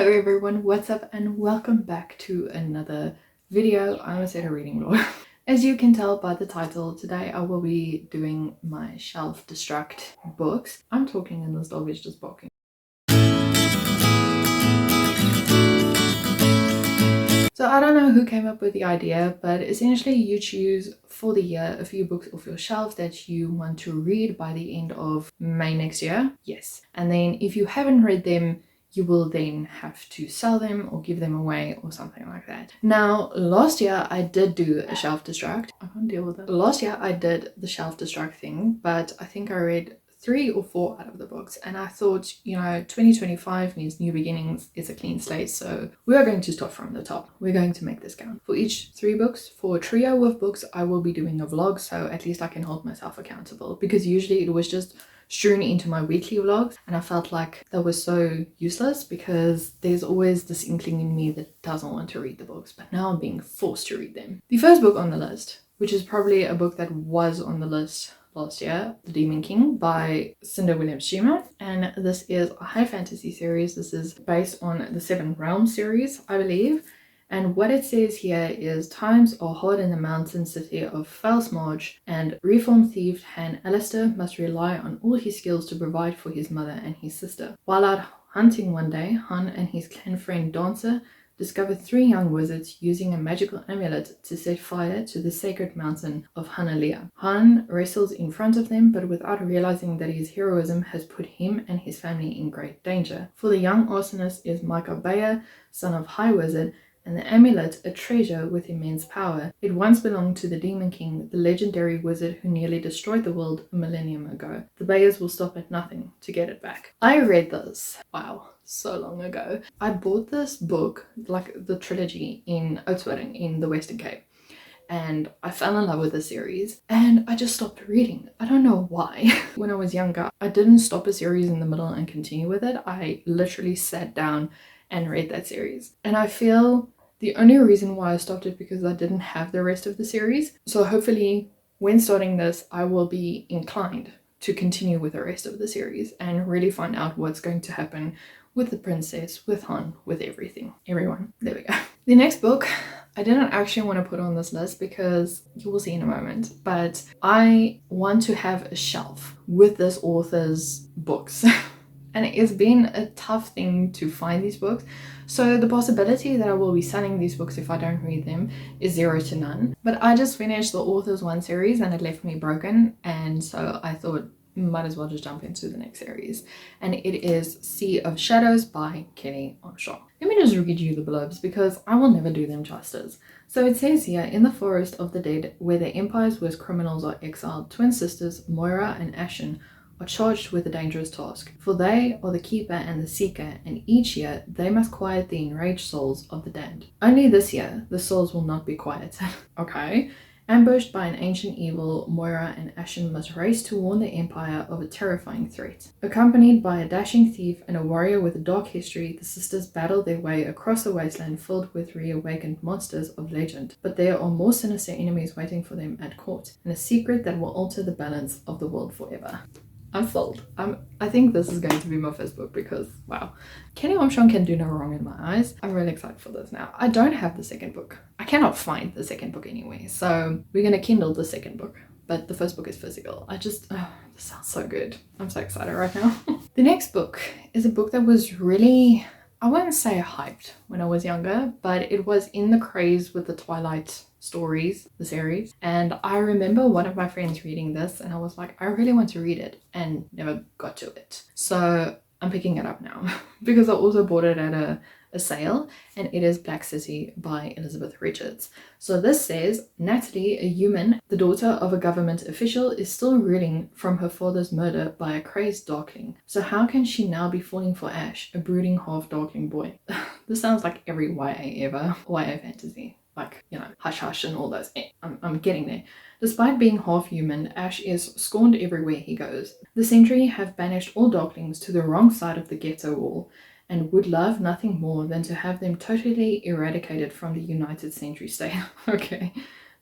Hello everyone, what's up and welcome back to another video. I almost said a reading vlog. As you can tell by the title, today I will be doing my shelf destruct books. I'm talking and this dog is just barking. So I don't know who came up with the idea, but essentially you choose for the year a few books off your shelf that you want to read by the end of May next year. Yes. And then if you haven't read them, you will then have to sell them or give them away or something like that. Now, last year I did do a shelf destruct. I can't deal with it. Last year I did the shelf destruct thing, but I think I read 3 or 4 out of the books, and I thought, you know, 2025 means new beginnings, it's a clean slate, so we are going to start from the top. We're going to make this count. For each 3 books, for a trio of books, I will be doing a vlog, so at least I can hold myself accountable, because usually it was just strewn into my weekly vlogs, and I felt like that was so useless because there's always this inkling in me that doesn't want to read the books, but now I'm being forced to read them. The first book on the list, which is probably a book that was on the list last year, The Demon King by Cinder Williams-Shima, and this is a high fantasy series. This is based on the Seven Realms series, I believe. And what it says here is, times are hard in the mountain city of Fellsmarge, and reformed thief Han Alistair must rely on all his skills to provide for his mother and his sister. While out hunting one day, Han and his clan friend Dancer discover 3 young wizards using a magical amulet to set fire to the sacred mountain of Hanalea. Han wrestles in front of them, but without realizing that his heroism has put him and his family in great danger. For the young arsonist is Micah Bayer, son of High Wizard, and the amulet a treasure with immense power. It once belonged to the Demon King, the legendary wizard who nearly destroyed the world a millennium ago. The Bayers will stop at nothing to get it back. I read this, wow, so long ago. I bought this book, like the trilogy, in Oudtshoorn in the Western Cape. And I fell in love with the series and I just stopped reading. I don't know why. When I was younger, I didn't stop a series in the middle and continue with it. I literally sat down and read that series. And I feel the only reason why I stopped it because I didn't have the rest of the series. So hopefully when starting this, I will be inclined to continue with the rest of the series and really find out what's going to happen with the princess, with Han, with everyone. There we go. The next book I didn't actually want to put on this list because you will see in a moment, but I want to have a shelf with this author's books. And it's been a tough thing to find these books. So the possibility that I will be selling these books if I don't read them is 0 to none. But I just finished the Authors 1 series and it left me broken. And so I thought, might as well just jump into the next series. And it is Sea of Shadows by Kelly Armstrong. Let me just read you the blurbs because I will never do them justice. So it says here, in the forest of the dead, where the empire's worst criminals are exiled, twin sisters Moira and Ashen are charged with a dangerous task, for they are the keeper and the seeker, and each year they must quiet the enraged souls of the damned. Only this year the souls will not be quieted. Okay. Ambushed by an ancient evil, Moira and Ashen must race to warn the Empire of a terrifying threat. Accompanied by a dashing thief and a warrior with a dark history, the sisters battle their way across a wasteland filled with reawakened monsters of legend. But there are more sinister enemies waiting for them at court, and a secret that will alter the balance of the world forever. I'm sold. I think this is going to be my first book because, wow, Kelly Armstrong can do no wrong in my eyes. I'm really excited for this now. I don't have the second book. I cannot find the second book anyway, so we're going to Kindle the second book. But the first book is physical. This sounds so good. I'm so excited right now. The next book is a book that was really, I wouldn't say hyped when I was younger, but it was in the craze with the Twilight stories, the series. And I remember one of my friends reading this and I was like, I really want to read it, and never got to it. So I'm picking it up now because I also bought it at a sale, and it is Black City by Elizabeth Richards. So this says, Natalie, a human, the daughter of a government official, is still reeling from her father's murder by a crazed darkling. So how can she now be falling for Ash, a brooding half-darkling boy? This sounds like every YA ever, YA fantasy. Like, you know, Hush Hush and all those. I'm getting there. Despite being half human, Ash is scorned everywhere he goes. The Sentry have banished all darklings to the wrong side of the ghetto wall, and would love nothing more than to have them totally eradicated from the United Sentry State. Okay.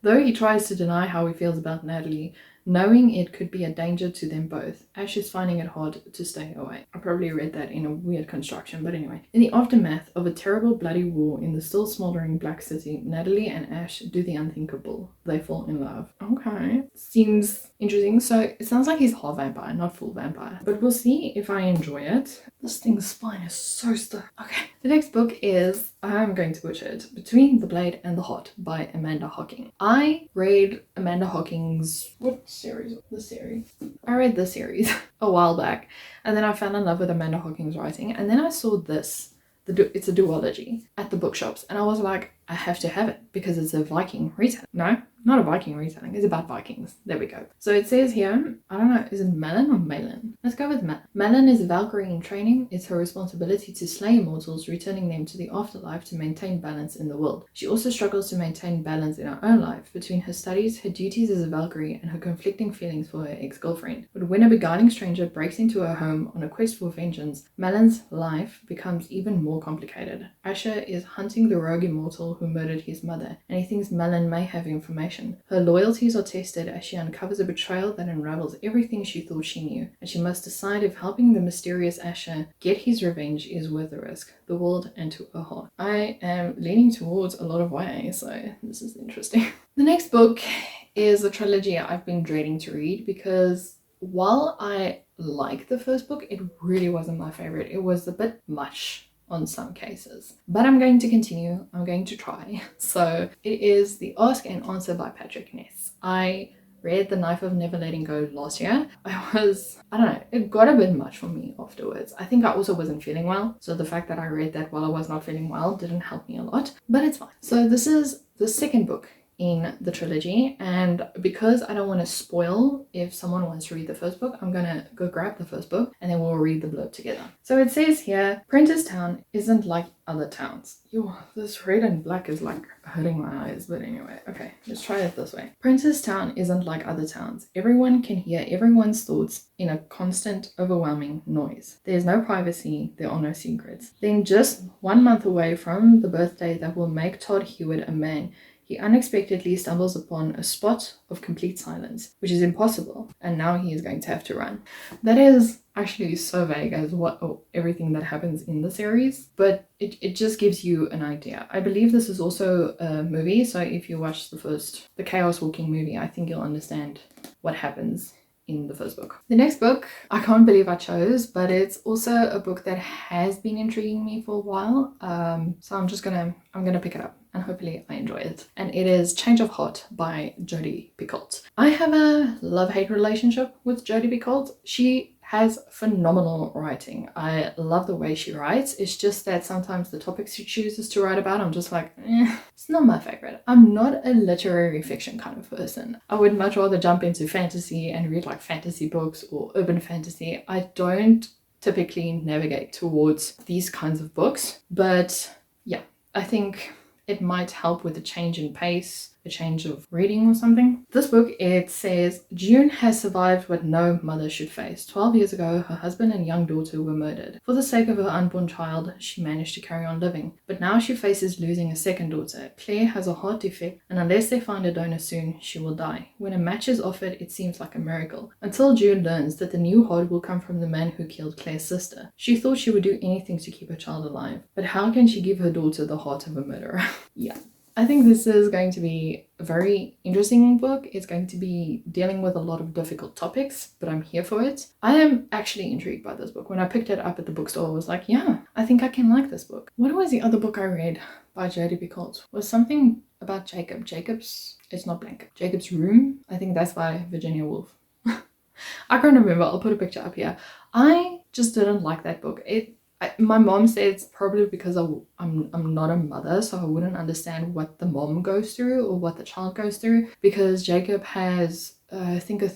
Though he tries to deny how he feels about Natalie, knowing it could be a danger to them both, Ash is finding it hard to stay away. I probably read that in a weird construction, but anyway. In the aftermath of a terrible bloody war in the still smoldering Black City, Natalie and Ash do the unthinkable. They fall in love. Okay. Seems interesting. So it sounds like he's half vampire, not full vampire. But we'll see if I enjoy it. This thing's spine is so stiff. Okay. The next book is, I'm going to butcher it, Between the Blade and the Heart by Amanda Hocking. I read Amanda Hocking's, what series? The series. I read the series a while back, and then I fell in love with Amanda Hocking's writing, and then I saw this. It's a duology at the bookshops, and I was like, I have to have it because it's a Viking retelling. No, not a Viking retelling. It's about Vikings. There we go. So it says here, I don't know, is it Melon or Malin? Let's go with Melon. Melon is a Valkyrie in training. It's her responsibility to slay immortals, returning them to the afterlife to maintain balance in the world. She also struggles to maintain balance in her own life between her studies, her duties as a Valkyrie, and her conflicting feelings for her ex-girlfriend. But when a beguiling stranger breaks into her home on a quest for vengeance, Melon's life becomes even more complicated. Asher is hunting the rogue immortal who murdered his mother, and he thinks Melon may have information. Her loyalties are tested as she uncovers a betrayal that unravels everything she thought she knew, and she must decide if helping the mysterious Asher get his revenge is worth the risk, the world, and to her heart. I am leaning towards a lot of YA, so this is interesting. The next book is a trilogy I've been dreading to read because while I like the first book, it really wasn't my favorite. It was a bit much on some cases, but I'm going to continue. I'm going to try. So it is The Ask and Answer by Patrick Ness. I read The Knife of Never Letting Go last year. I don't know, it got a bit much for me afterwards. I think I also wasn't feeling well, so the fact that I read that while I was not feeling well didn't help me a lot, but it's fine. So this is the second book in the trilogy, and because I don't want to spoil if someone wants to read the first book, I'm gonna go grab the first book and then we'll read the blurb together. So it says here, Printerstown isn't like other towns. Yo, this red and black is like hurting my eyes, but anyway, okay, let's try it this way. Printerstown isn't like other towns. Everyone can hear everyone's thoughts in a constant, overwhelming noise. There's no privacy, there are no secrets. Then just 1 month away from the birthday that will make Todd Hewitt a man, he unexpectedly stumbles upon a spot of complete silence, which is impossible, and now he is going to have to run. That is actually so vague as everything that happens in the series, but it just gives you an idea. I believe this is also a movie, so if you watch the Chaos Walking movie, I think you'll understand what happens in the first book. The next book, I can't believe I chose, but it's also a book that has been intriguing me for a while. So I'm gonna pick it up and hopefully I enjoy it. And it is Change of Heart by Jodi Picoult. I have a love-hate relationship with Jodi Picoult. She has phenomenal writing. I love the way she writes. It's just that sometimes the topics she chooses to write about, I'm just like, it's not my favorite. I'm not a literary fiction kind of person. I would much rather jump into fantasy and read like fantasy books or urban fantasy. I don't typically navigate towards these kinds of books, but yeah, I think it might help with a change in pace, a change of reading or something. This book, it says, June has survived what no mother should face. 12 years ago, her husband and young daughter were murdered. For the sake of her unborn child, she managed to carry on living. But now she faces losing a second daughter. Claire has a heart defect, and unless they find a donor soon, she will die. When a match is offered, it seems like a miracle. Until June learns that the new heart will come from the man who killed Claire's sister. She thought she would do anything to keep her child alive. But how can she give her daughter the heart of a murderer? Yeah. I think this is going to be a very interesting book. It's going to be dealing with a lot of difficult topics, but I'm here for it. I am actually intrigued by this book. When I picked it up at the bookstore, I was like, yeah, I think I can like this book. What was the other book I read by Jodi Picoult? Was something about Jacob. It's not blank. Jacob's Room. I think that's by Virginia Woolf. I can't remember. I'll put a picture up here. I just didn't like that book. My mom said it's probably because I'm not a mother, so I wouldn't understand what the mom goes through or what the child goes through, because Jacob has I think a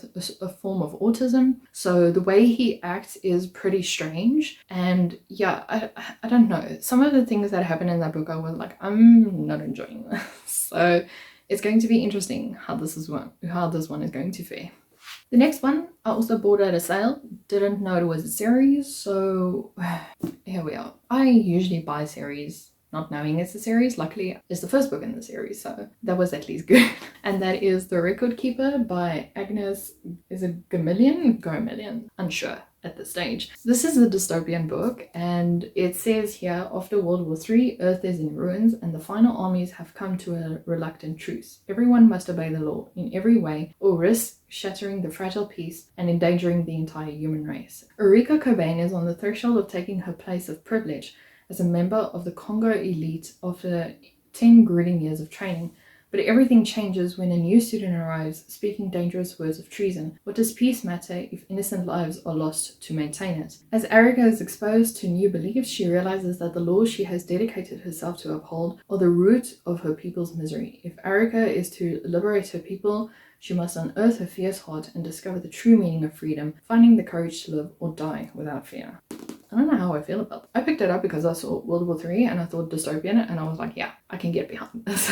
form of autism, so the way he acts is pretty strange. And yeah, I don't know, some of the things that happen in that book I was like, I'm not enjoying this. So it's going to be interesting how this one is going to fare. The next one I also bought at a sale. Didn't know it was a series, so here we are. I usually buy series not knowing it's a series. Luckily, it's the first book in the series, so that was at least good. And that is The Record Keeper by Agnes, is it Gomillion? Unsure at this stage. This is a dystopian book, and it says here, after World War III, Earth is in ruins and the final armies have come to a reluctant truce. Everyone must obey the law in every way or risk shattering the fragile peace and endangering the entire human race. Erika Cobain is on the threshold of taking her place of privilege as a member of the Congo elite after 10 grueling years of training. But everything changes when a new student arrives speaking dangerous words of treason. What does peace matter if innocent lives are lost to maintain it? As Erika is exposed to new beliefs, she realizes that the laws she has dedicated herself to uphold are the root of her people's misery. If Erika is to liberate her people, she must unearth her fierce heart and discover the true meaning of freedom, finding the courage to live or die without fear. I don't know how I feel about it. I picked it up because I saw World War III and I thought dystopian, and I was like, yeah, I can get behind this.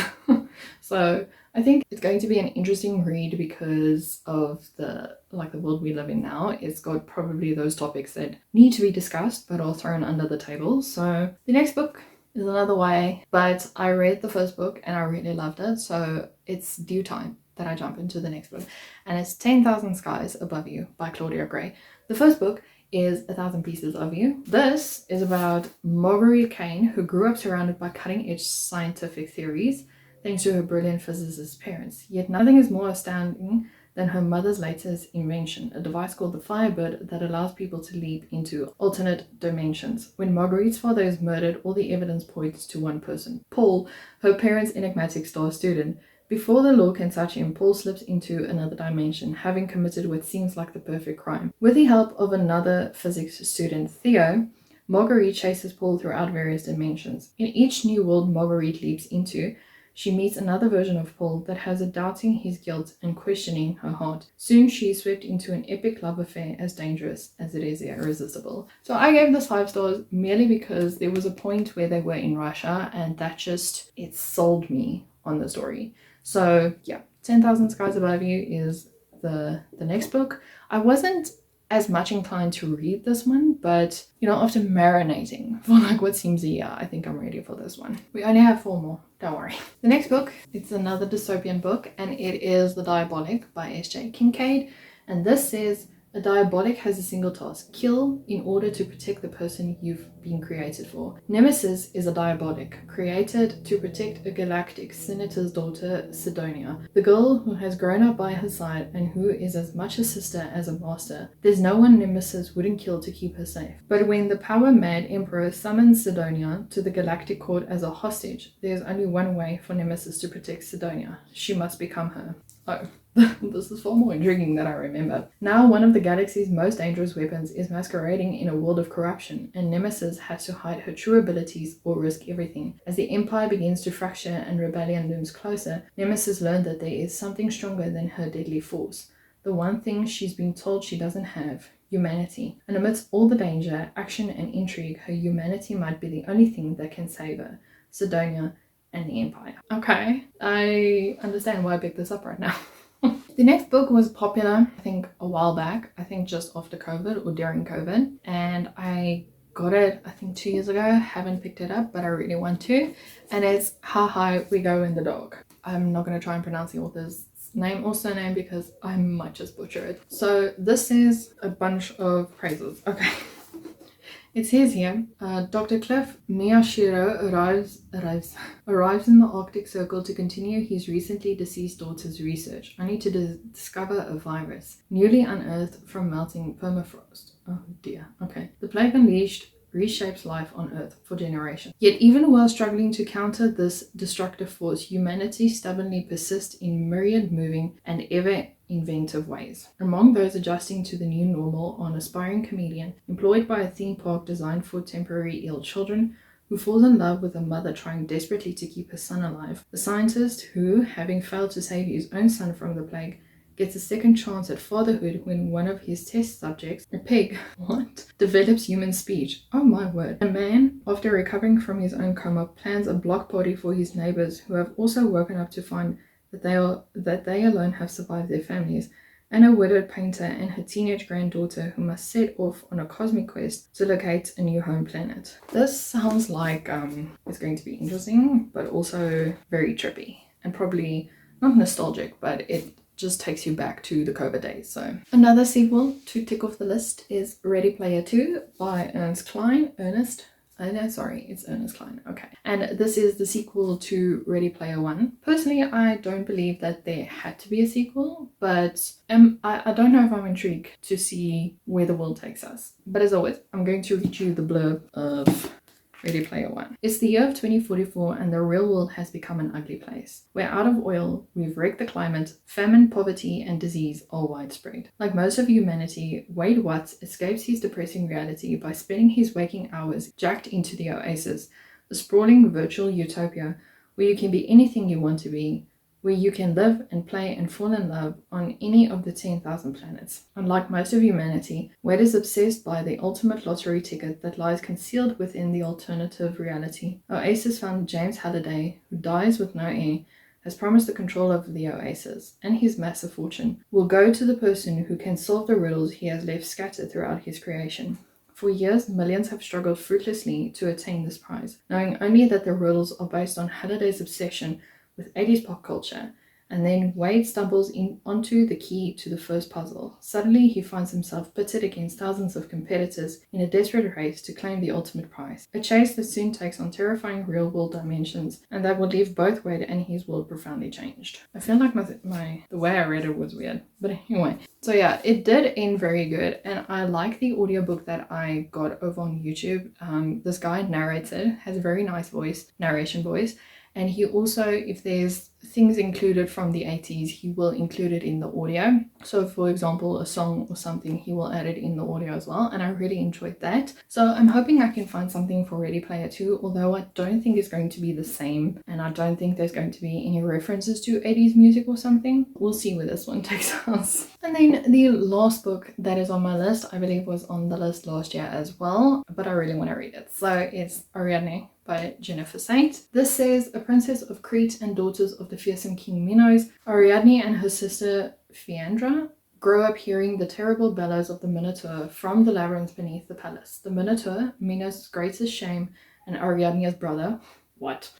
So I think it's going to be an interesting read because of the world we live in now. It's got probably those topics that need to be discussed but are thrown under the table. So the next book is another YA, but I read the first book and I really loved it, so it's due time that I jump into the next book, and it's 10,000 Skies Above You by Claudia Gray. The first book is 1,000 Pieces of You. This is about Marguerite Kane, who grew up surrounded by cutting-edge scientific theories thanks to her brilliant physicist parents. Yet nothing is more astounding than her mother's latest invention, a device called the Firebird that allows people to leap into alternate dimensions. When Marguerite's father is murdered, all the evidence points to one person, Paul, her parents' enigmatic star student. Before the law can touch him, Paul slips into another dimension, having committed what seems like the perfect crime. With the help of another physics student, Theo, Marguerite chases Paul throughout various dimensions. In each new world Marguerite leaps into, she meets another version of Paul that has a doubting his guilt and questioning her heart. Soon she is swept into an epic love affair as dangerous as it is irresistible. So I gave this 5 stars merely because there was a point where they were in Russia, and that just, it sold me on the story. So yeah, 10,000 Skies Above You is the next book. I wasn't as much inclined to read this one, but after marinating for what seems a year, I think I'm ready for this one. We only have 4 more, don't worry. The next book, it's another dystopian book, and it is The Diabolic by S.J. Kincaid, and this says, a diabolic has a single task: kill in order to protect the person you've been created for. Nemesis is a diabolic, created to protect a galactic senator's daughter, Sidonia, the girl who has grown up by her side and who is as much a sister as a master. There's no one Nemesis wouldn't kill to keep her safe. But when the power-mad emperor summons Sidonia to the galactic court as a hostage, there's only one way for Nemesis to protect Sidonia. She must become her. Oh. This is far more intriguing than I remember. Now one of the galaxy's most dangerous weapons is masquerading in a world of corruption, and Nemesis has to hide her true abilities or risk everything. As the Empire begins to fracture and rebellion looms closer, Nemesis learned that there is something stronger than her deadly force. The one thing she's been told she doesn't have: humanity. And amidst all the danger, action and intrigue, her humanity might be the only thing that can save her, Sidonia, and the Empire. Okay, I understand why I picked this up right now. The next book was popular, I think, a while back. I think just after COVID or during COVID. And I got it, I think 2 years ago. Haven't picked it up, but I really want to. And it's How High We Go in the Dark. I'm not going to try and pronounce the author's name or surname because I might just butcher it. So this is a bunch of praises. Okay. It says here, Dr. Cliff Miyashiro arrives in the Arctic Circle to continue his recently deceased daughter's research, only to discover a virus newly unearthed from melting permafrost. Oh dear. Okay. The plague unleashed reshapes life on Earth for generations. Yet even while struggling to counter this destructive force, humanity stubbornly persists in myriad moving and ever inventive ways. Among those adjusting to the new normal are an aspiring comedian employed by a theme park designed for temporary ill children who falls in love with a mother trying desperately to keep her son alive, a scientist who, having failed to save his own son from the plague, gets a second chance at fatherhood when one of his test subjects, a pig, develops human speech. Oh my word. A man, after recovering from his own coma, plans a block party for his neighbors who have also woken up to find that they alone have survived their families, and a widowed painter and her teenage granddaughter who must set off on a cosmic quest to locate a new home planet. This sounds like it's going to be interesting, but also very trippy and probably not nostalgic, but it just takes you back to the COVID days. So another sequel to tick off the list is Ready Player 2 by Ernest Cline. It's Ernest Cline. Okay. And this is the sequel to Ready Player 1. Personally, I don't believe that there had to be a sequel, but I don't know if I'm intrigued to see where the world takes us. But as always, I'm going to read you the blurb of Ready Player 1. It's the year of 2044 and the real world has become an ugly place. We're out of oil, we've wrecked the climate, famine, poverty, and disease are widespread. Like most of humanity, Wade Watts escapes his depressing reality by spending his waking hours jacked into the Oasis, a sprawling virtual utopia where you can be anything you want to be, where you can live and play and fall in love on any of the 10,000 planets. Unlike most of humanity, Wade is obsessed by the ultimate lottery ticket that lies concealed within the alternative reality. Oasis founder James Halliday, who dies with no heir, has promised the control of the Oasis, and his massive fortune will go to the person who can solve the riddles he has left scattered throughout his creation. For years, millions have struggled fruitlessly to attain this prize, knowing only that the riddles are based on Halliday's obsession with 80s pop culture, and then Wade stumbles onto the key to the first puzzle. Suddenly, he finds himself pitted against thousands of competitors in a desperate race to claim the ultimate prize. A chase that soon takes on terrifying real-world dimensions, and that will leave both Wade and his world profoundly changed. I feel like the way I read it was weird, but anyway. So yeah, it did end very good, and I like the audiobook that I got over on YouTube. This guy narrates it, has a very nice narration voice. And he also, if there's things included from the 80s, he will include it in the audio. So for example, a song or something, he will add it in the audio as well. And I really enjoyed that. So I'm hoping I can find something for Ready Player 2, although I don't think it's going to be the same. And I don't think there's going to be any references to 80s music or something. We'll see where this one takes us. And then the last book that is on my list, I believe was on the list last year as well, but I really want to read it. So it's Ariadne by Jennifer Saint. This says, a princess of Crete and daughters of the fearsome King Minos, Ariadne and her sister Phaedra grow up hearing the terrible bellows of the Minotaur from the labyrinth beneath the palace. The Minotaur, Minos' greatest shame and Ariadne's brother,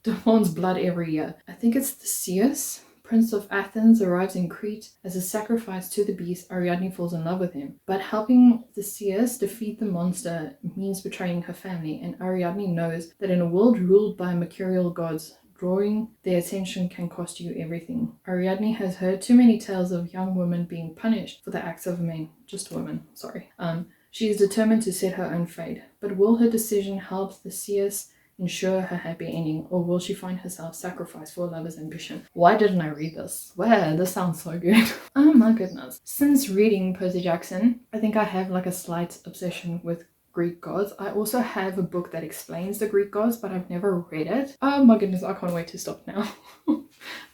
demands blood every year. I think it's Theseus, Prince of Athens, arrives in Crete. As a sacrifice to the beast, Ariadne falls in love with him. But helping Theseus defeat the monster means betraying her family, and Ariadne knows that in a world ruled by mercurial gods, drawing their attention can cost you everything. Ariadne has heard too many tales of young women being punished for the acts of men. Just women, sorry. She is determined to set her own fate. But will her decision help Theseus ensure her happy ending, or will she find herself sacrificed for a lover's ambition? Why didn't I read this? Wow, this sounds so good. Oh my goodness. Since reading Percy Jackson, I think I have like a slight obsession with Greek gods. I also have a book that explains the Greek gods, but I've never read it. Oh my goodness, I can't wait to stop now.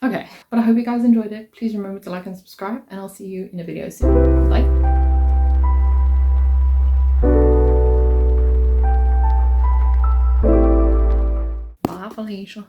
Okay, but I hope you guys enjoyed it. Please remember to like and subscribe, and I'll see you in a video soon. Bye. Felicia.